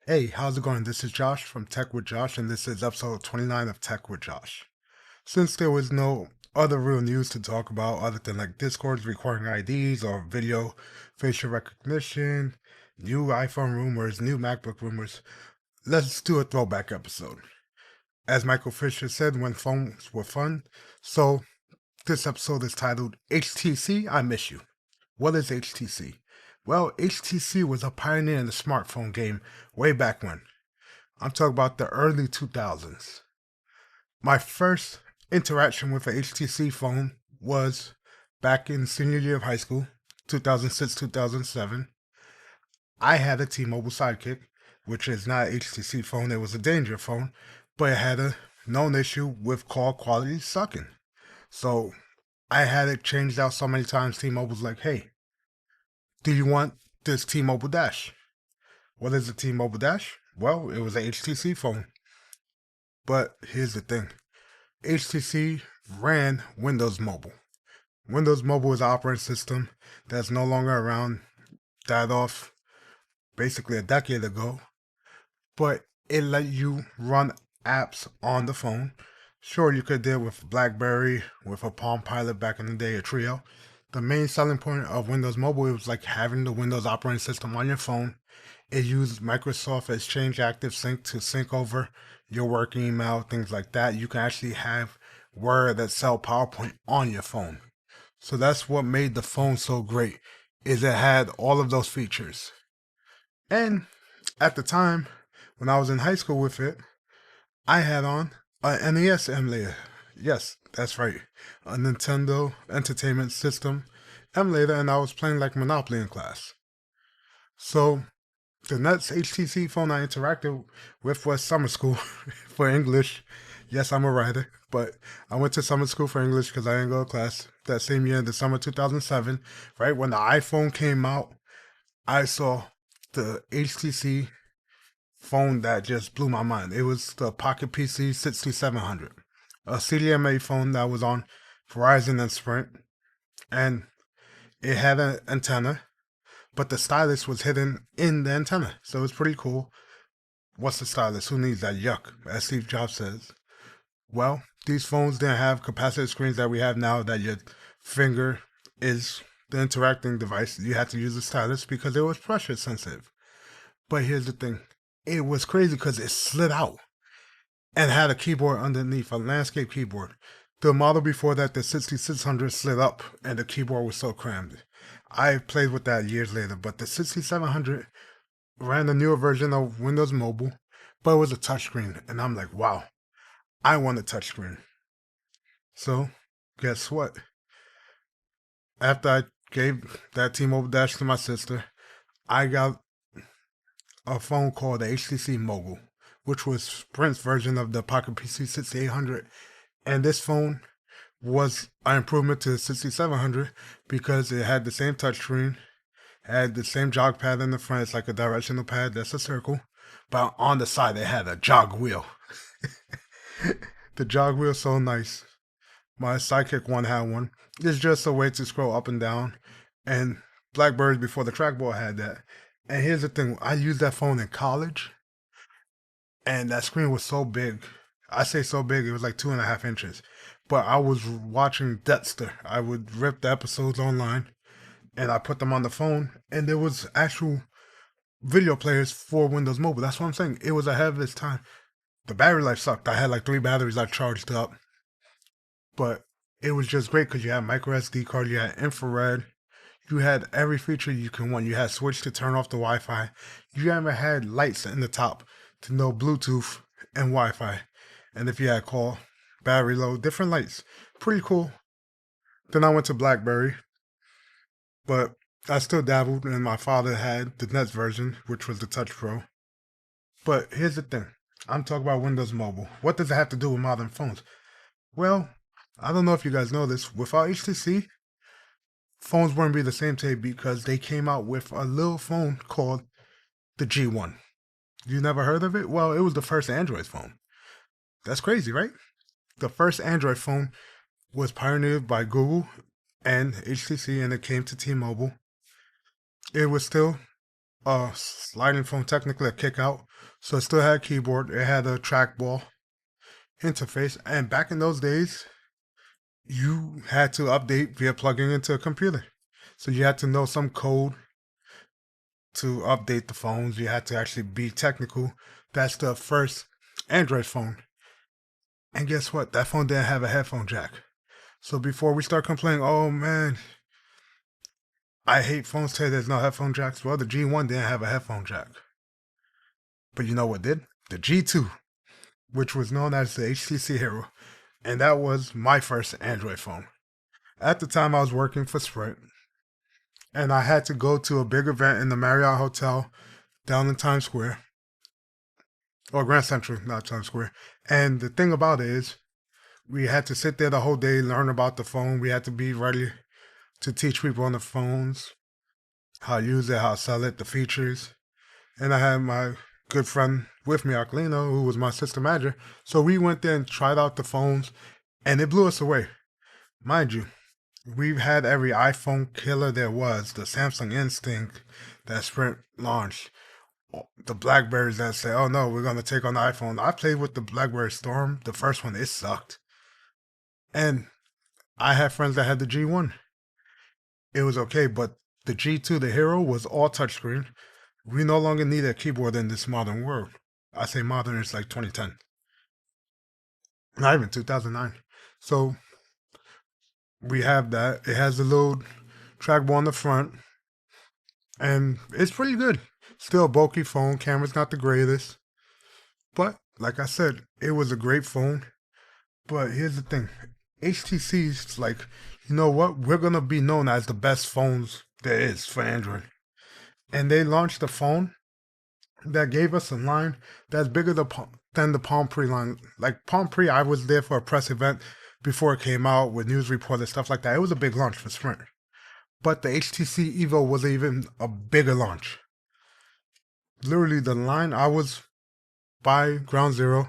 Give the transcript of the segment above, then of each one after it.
Hey, how's it going? This is Josh from Tech with Josh, and this is episode 29 of Tech with Josh. Since there was no other real news to talk about other than like Discord's requiring IDs or video facial recognition, new iPhone rumors, new MacBook rumors, let's do a throwback episode. As Michael Fisher said, when phones were fun, so this episode is titled HTC I Miss You. What is HTC? Well, HTC was a pioneer in the smartphone game way back when. I'm talking about the early 2000s. My first interaction with an HTC phone was back in senior year of high school, 2006, 2007. I had a T-Mobile Sidekick, which is not an HTC phone. It was a Danger phone, but it had a known issue with call quality sucking. So I had it changed out so many times. T-Mobile's like, hey, do you want this T-Mobile Dash? What is a T-Mobile Dash? Well, it was a HTC phone. But here's the thing. HTC ran Windows Mobile. Windows Mobile is an operating system that's no longer around, died off basically a decade ago, but it let you run apps on the phone. Sure, you could deal with BlackBerry, with a Palm Pilot back in the day, a Trio. The main selling point of Windows Mobile was like having the Windows operating system on your phone. It used Microsoft Exchange Active Sync to sync over your work email, things like that. You can actually have Word, Excel, PowerPoint on your phone. So that's what made the phone so great, is it had all of those features. And at the time, when I was in high school with it, I had on a NES emulator. Yes, that's right. A Nintendo Entertainment System emulator, and I was playing like Monopoly in class. So the next HTC phone I interacted with was summer school for English. Yes, I'm a writer, but I went to summer school for English because I didn't go to class. That same year, in the summer 2007, right when the iPhone came out, I saw the HTC phone that just blew my mind. It was the Pocket PC 6700, a CDMA phone that was on Verizon and Sprint, and it had an antenna, but the stylus was hidden in the antenna, so it was pretty cool. What's the stylus? Who needs that? Yuck, as Steve Jobs says. Well, these phones didn't have capacitive screens that we have now, that your finger is the interacting device. You had to use a stylus because it was pressure sensitive. But here's the thing. It was crazy because it slid out and had a keyboard underneath, a landscape keyboard. The model before that, the 6600, slid up and the keyboard was so crammed. I played with that years later, but the 6700 ran the newer version of Windows Mobile, but it was a touchscreen. And I'm like, wow, I want a touchscreen. So, guess what? After I gave that T-Mobile Dash to my sister, I got a phone called the HTC Mogul, which was Sprint's version of the Pocket PC 6800. And this phone was an improvement to the 6700 because it had the same touchscreen, had the same jog pad in the front. It's like a directional pad, that's a circle. But on the side, it had a jog wheel. The jog wheel is so nice. My Sidekick one had one. It's just a way to scroll up and down. And Blackberry before the trackball had that. And here's the thing, I used that phone in college, and that screen was so big. I say so big, it was like 2.5 inches. But I was watching Dexter. I would rip the episodes online, and I put them on the phone, and there was actual video players for Windows Mobile. That's what I'm saying. It was ahead of its time. The battery life sucked. I had like 3 batteries I charged up, but it was just great because you had micro SD card, you had infrared, you had every feature you can want. You had switch to turn off the Wi-Fi. You even had lights in the top to know Bluetooth and Wi-Fi. And if you had call, battery low, different lights. Pretty cool. Then I went to BlackBerry, but I still dabbled, and my father had the next version, which was the Touch Pro. But here's the thing. I'm talking about Windows Mobile. What does it have to do with modern phones? Well, I don't know if you guys know this. Without HTC, phones wouldn't be the same today because they came out with a little phone called the G1. You never heard of it? Well, it was the first Android phone. That's crazy, right? The first Android phone was pioneered by Google and HTC, and it came to T-Mobile. It was still sliding phone, technically a kick out. So it still had a keyboard. It had a trackball interface. And back in those days, you had to update via plugging into a computer. So you had to know some code to update the phones. You had to actually be technical. That's the first Android phone. And guess what? That phone didn't have a headphone jack. So before we start complaining, oh man, I hate phones today, there's no headphone jacks. Well, the G1 didn't have a headphone jack. But you know what did? The G2, which was known as the HTC Hero. And that was my first Android phone. At the time, I was working for Sprint. And I had to go to a big event in the Marriott Hotel down in Times Square. Or Grand Central, not Times Square. And the thing about it is, we had to sit there the whole day, learn about the phone. We had to be ready to teach people on the phones how to use it, how to sell it, the features. And I had my good friend with me, Arcolino, who was my system manager. So we went there and tried out the phones, and it blew us away. Mind you, we've had every iPhone killer there was, the Samsung Instinct that Sprint launched, the Blackberries that say, oh no, we're going to take on the iPhone. I played with the Blackberry Storm, the first one, it sucked. And I had friends that had the G1. It was okay, but the G2, the Hero, was all touchscreen. We no longer need a keyboard in this modern world. I say modern, it's like 2010. Not even 2009. So we have that. It has a little trackball on the front. And it's pretty good. Still a bulky phone. Camera's not the greatest. But like I said, it was a great phone. But here's the thing. HTC's like, you know what? We're going to be known as the best phones there is for Android. And they launched a phone that gave us a line that's bigger than the Palm Pre line. Like Palm Pre, I was there for a press event before it came out with news reports and stuff like that. It was a big launch for Sprint. But the HTC Evo was even a bigger launch. Literally, the line, I was by Ground Zero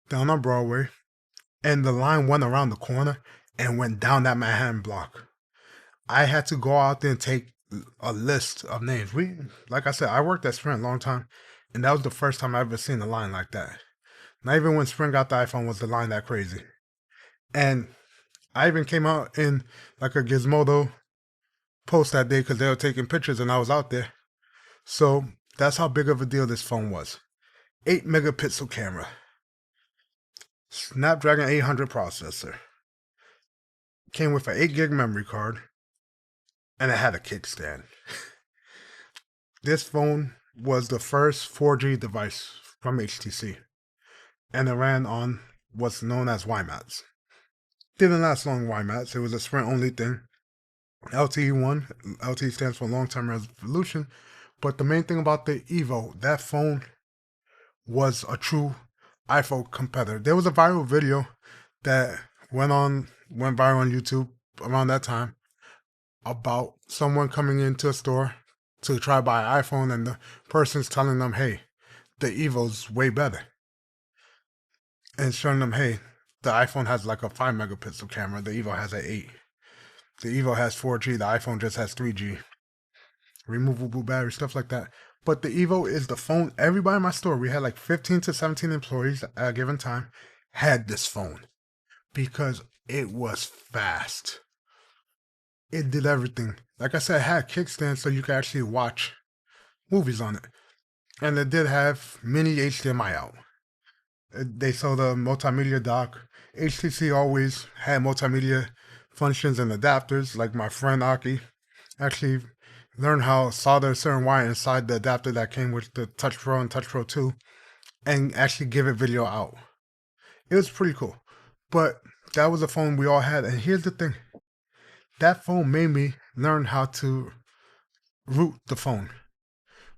down on Broadway, and the line went around the corner and went down that Manhattan block. I had to go out there and take a list of names. Like I said, I worked at Sprint a long time, and that was the first time I ever seen a line like that. Not even when Sprint got the iPhone was the line that crazy. And I even came out in like a Gizmodo post that day because they were taking pictures and I was out there. So that's how big of a deal this phone was. 8 megapixel camera. Snapdragon 800 processor. Came with an 8 gig memory card. And it had a kickstand. This phone was the first 4G device from HTC. And it ran on what's known as WiMAX. Didn't last long WiMAX. It was a Sprint only thing. LTE1. LTE stands for long-term resolution. But the main thing about the Evo, that phone was a true iPhone competitor. There was a viral video that went viral on YouTube around that time about someone coming into a store to try to buy an iPhone and the person's telling them, hey, the Evo's way better. And showing them, hey, the iPhone has like a 5 megapixel camera, the Evo has an 8. The Evo has 4G, the iPhone just has 3G. Removable battery, stuff like that. But the Evo is the phone. Everybody in my store, we had like 15 to 17 employees at a given time, had this phone because it was fast. It did everything. Like I said, it had a kickstand so you could actually watch movies on it. And it did have mini HDMI out. They sold a multimedia dock. HTC always had multimedia functions and adapters. Like my friend Aki actually learned how to solder a certain wire inside the adapter that came with the Touch Pro and Touch Pro 2 and actually give it video out. It was pretty cool. But that was a phone we all had. And here's the thing. That phone made me learn how to root the phone.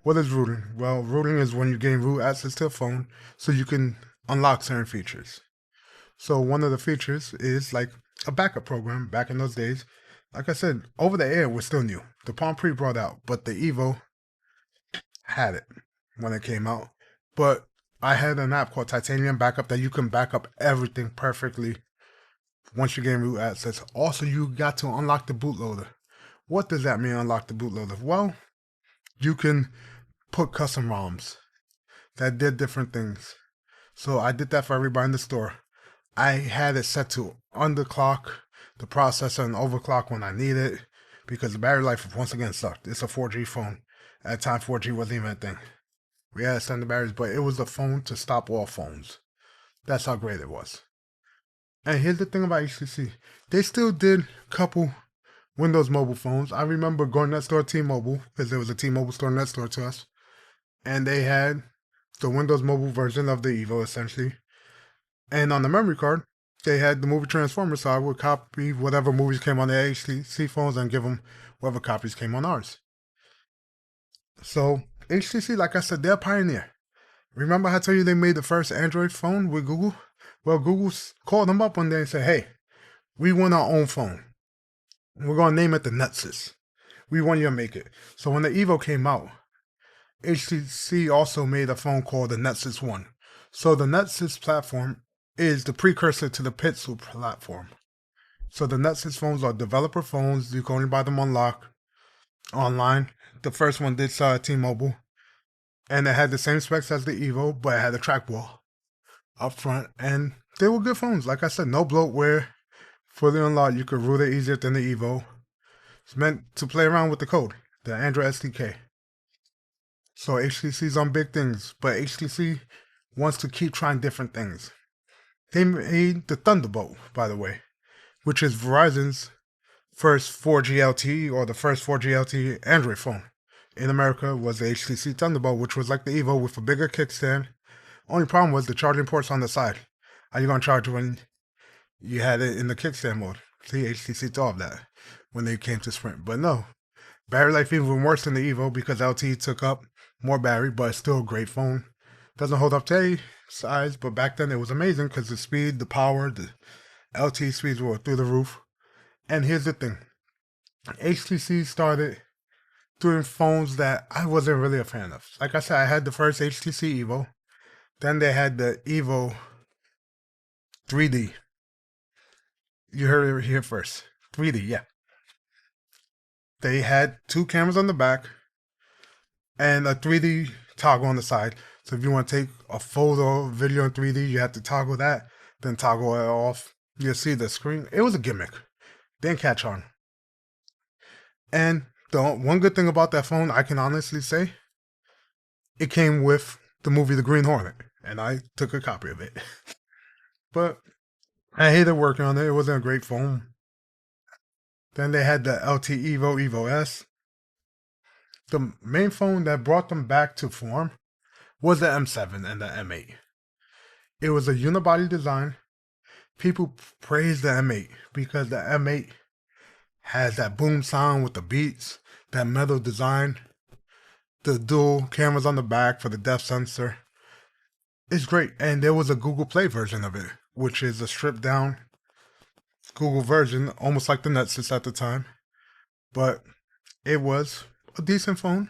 What is rooting? Well, rooting is when you gain root access to a phone so you can unlock certain features. So one of the features is like a backup program back in those days. Like I said, over the air was still new. The Palm Pre brought out, but the Evo had it when it came out. But I had an app called Titanium Backup that you can back up everything perfectly once you gain root access. Also, you got to unlock the bootloader. What does that mean, unlock the bootloader? Well, you can put custom ROMs that did different things. So I did that for everybody in the store. I had it set to underclock the processor and overclock when I need it because the battery life once again sucked. It's a 4G phone. At the time, 4G wasn't even a thing. We had extended batteries, but it was the phone to stop all phones. That's how great it was. And here's the thing about HTC. They still did a couple Windows mobile phones. I remember going to that store, T-Mobile, because there was a T-Mobile store next door to us. And they had the Windows mobile version of the Evo, essentially. And on the memory card, they had the movie Transformers, so I would copy whatever movies came on the HTC phones and give them whatever copies came on ours. So HTC, like I said, they're a pioneer. Remember I told you they made the first Android phone with Google? Well, Google called them up one day and said, hey, we want our own phone. We're going to name it the Nexus. We want you to make it. So when the Evo came out, HTC also made a phone called the Nexus 1. So the Nexus platform is the precursor to the Pixel platform. So the Nexus phones are developer phones. You can only buy them on lock online. The first one did sell at T-Mobile. And it had the same specs as the Evo, but it had a trackball up front. And they were good phones. Like I said, no bloatware. Fully unlocked. You could root it easier than the Evo. It's meant to play around with the code, the Android SDK. So HTC's on big things, but HTC wants to keep trying different things. They made the Thunderbolt, by the way, which is Verizon's first 4G LTE or the first 4G LTE Android phone. In America was the HTC Thunderbolt, which was like the Evo with a bigger kickstand. Only problem was the charging ports on the side. How you gonna charge when you had it in the kickstand mode? See, HTC thought of that when they came to Sprint. But no, battery life even worse than the Evo because LTE took up more battery, but it's still a great phone. Doesn't hold up to size, but back then it was amazing because the speed, the power, the LTE speeds were through the roof. And here's the thing. HTC started doing phones that I wasn't really a fan of. Like I said, I had the first HTC Evo. Then they had the Evo 3D. You heard it here first. 3D, yeah. They had two cameras on the back and a 3D toggle on the side. So if you want to take a photo, video in 3D, you have to toggle that, then toggle it off. You'll see the screen. It was a gimmick. Didn't catch on. And the one good thing about that phone, I can honestly say, it came with the movie The Green Hornet, and I took a copy of it. But I hated working on it. It wasn't a great phone. Then they had the LT Evo S. The main phone that brought them back to form was the M7 and the M8. It was a unibody design. People praise the M8 because the M8 has that boom sound with the beats, that metal design, the dual cameras on the back for the depth sensor. It's great. And there was a Google Play version of it, which is a stripped down Google version, almost like the Nexus at the time. But it was a decent phone.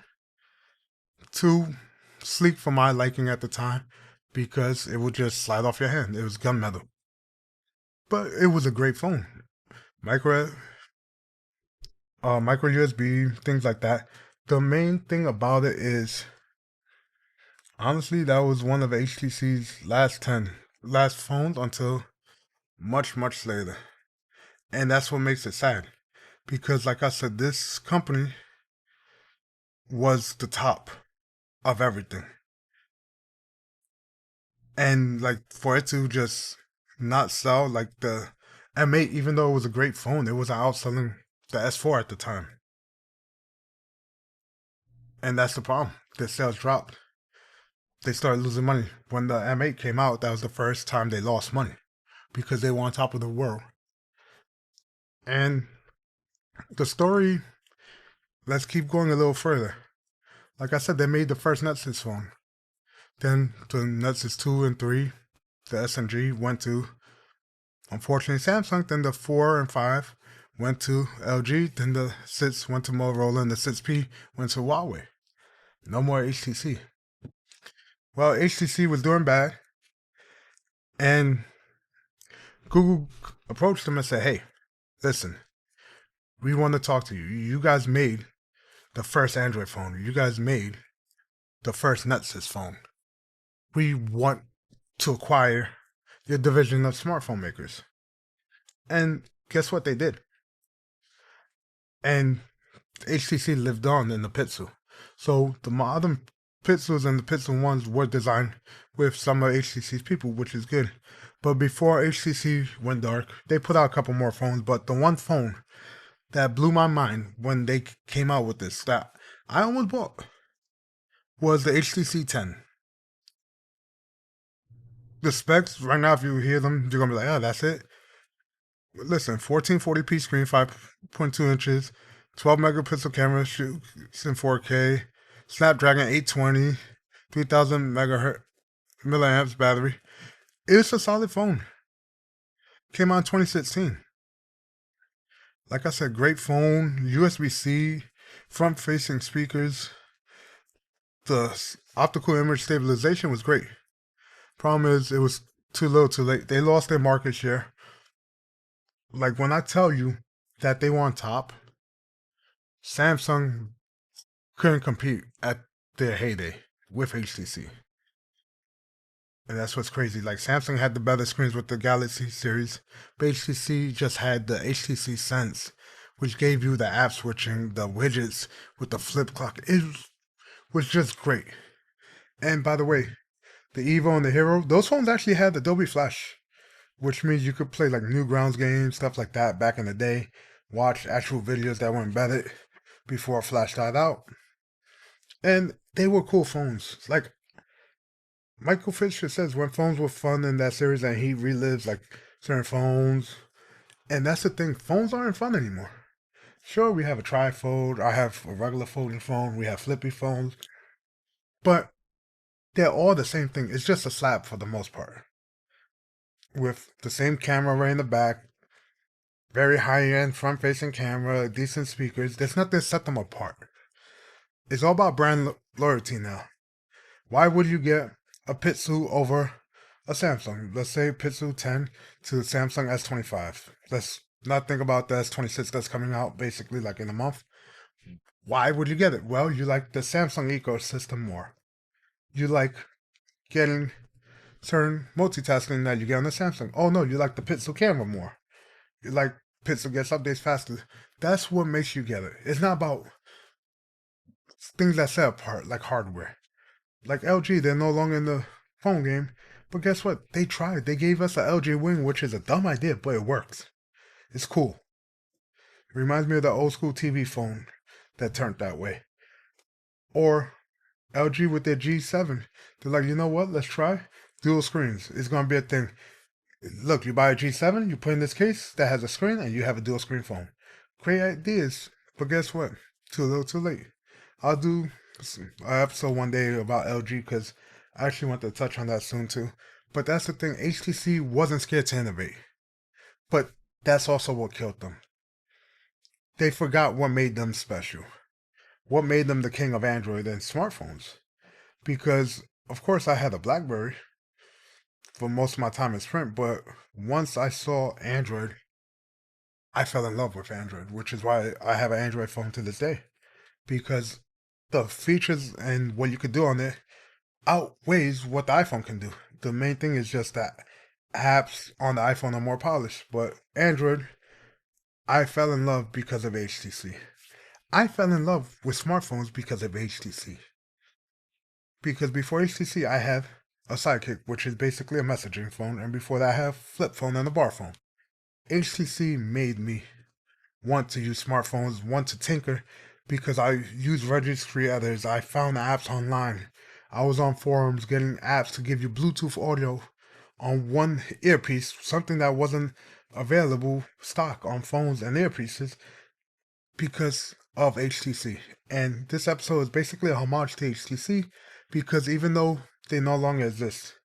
Too sleek for my liking at the time because it would just slide off your hand. It was gunmetal. But it was a great phone. Micro USB, things like that. The main thing about it is, honestly, that was one of HTC's last phones until much later. And that's what makes it sad. Because like I said, this company was the top of everything. And like for it to just not sell, like the M8, even though it was a great phone, it was outselling the S4 at the time. And that's the problem. The sales dropped. They started losing money. When the M8 came out, that was the first time they lost money because they were on top of the world. And the story, let's keep going a little further. Like I said, they made the first Nexus phone. Then the Nexus 2 and 3, the S and G went to, unfortunately, Samsung. Then the 4 and 5 went to LG. Then the 6 went to Motorola, and the 6P went to Huawei. No more HTC. Well, HTC was doing bad, and Google approached them and said, hey, listen, we want to talk to you. You guys made the first Android phone. You guys made the first Netsys phone. We want to acquire your division of smartphone makers. And guess what they did? And HTC lived on in the Pixel. So the modern Pixels and the Pixel 1s were designed with some of HTC's people, which is good. But before HTC went dark, they put out a couple more phones. But the one phone that blew my mind when they came out with this that I almost bought was the HTC 10. The specs, right now, if you hear them, you're going to be like, oh, that's it. Listen, 1440p screen, 5.2 inches, 12 megapixel camera, shoots in 4K, Snapdragon 820, 3000 megahertz milliamps battery. It's a solid phone. Came out in 2016. Like I said, great phone, USB-C, front-facing speakers. The optical image stabilization was great. Problem is, it was too little too late. They lost their market share. Like when I tell you that they were on top, Samsung couldn't compete at their heyday with HTC. And that's what's crazy. Like Samsung had the better screens with the Galaxy series, but HTC just had the HTC Sense, which gave you the app switching, the widgets with the flip clock. It was just great. And by the way, the Evo and the Hero, those phones actually had Adobe Flash, which means you could play like Newgrounds games, stuff like that back in the day, watch actual videos that were embedded before Flash died out. And they were cool phones. Like Michael Fisher says, when phones were fun in that series, and he relives like certain phones. And that's the thing, phones aren't fun anymore. Sure, we have a trifold, I have a regular folding phone, we have flippy phones, but they're all the same thing. It's just a slab for the most part. With the same camera right in the back, very high-end front-facing camera, decent speakers. There's nothing to set them apart. It's all about brand loyalty now. Why would you get a Pixel over a Samsung? Let's say Pixel 10 to Samsung S25. Let's not think about the S26 that's coming out basically like in a month. Why would you get it? Well, you like the Samsung ecosystem more. You like getting certain multitasking that you get on the Samsung. Oh no, you like the Pixel camera more. You like Pixel gets updates faster. That's what makes you get it. It's not about things that set apart, like hardware. Like LG, they're no longer in the phone game. But guess what? They tried. They gave us a LG Wing, which is a dumb idea, but it works. It's cool. It reminds me of the old school TV phone that turned that way. Or LG with their G7. They're like, you know what? Let's try dual screens. It's going to be a thing. Look, you buy a G7, you put in this case that has a screen, and you have a dual screen phone. Great ideas. But guess what? Too little, too late. I'll do an episode one day about LG because I actually want to touch on that soon too. But that's the thing. HTC wasn't scared to innovate. But that's also what killed them. They forgot what made them special. What made them the king of Android and smartphones. Because, of course, I had a BlackBerry for most of my time in Sprint, but once I saw Android, I fell in love with Android, which is why I have an Android phone to this day. Because the features and what you could do on it outweighs what the iPhone can do. The main thing is just that apps on the iPhone are more polished, but Android, I fell in love because of HTC. I fell in love with smartphones because of HTC. Because before HTC, I had a Sidekick, which is basically a messaging phone, and before that, I have flip phone and a bar phone. HTC made me want to use smartphones, want to tinker, because I use registry editors. I found apps online. I was on forums getting apps to give you Bluetooth audio on one earpiece, something that wasn't available stock on phones and earpieces because of HTC. And this episode is basically a homage to HTC because even though they no longer exist,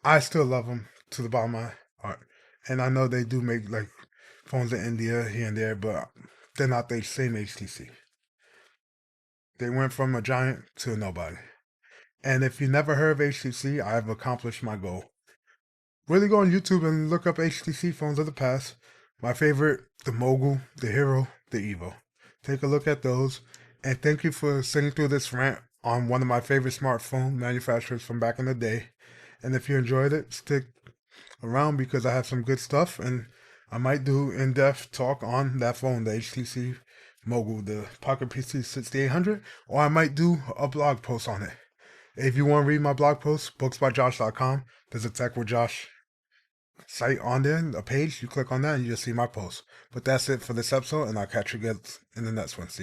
I still love them to the bottom of my heart. And I know they do make like phones in India here and there, but they're not the same HTC. They went from a giant to a nobody. And if you never heard of HTC, I've accomplished my goal. Really go on YouTube and look up HTC phones of the past. My favorite, the Mogul, the Hero, the Evo. Take a look at those. And thank you for sitting through this rant on one of my favorite smartphone manufacturers from back in the day. And if you enjoyed it, stick around because I have some good stuff, and I might do in-depth talk on that phone, the HTC Mogul, the Pocket PC 6800, or I might do a blog post on it. If you want to read my blog post, booksbyjosh.com, there's a Tech with Josh site on there, a page. You click on that and you'll see my post. But that's it for this episode, and I'll catch you guys in the next one. See ya.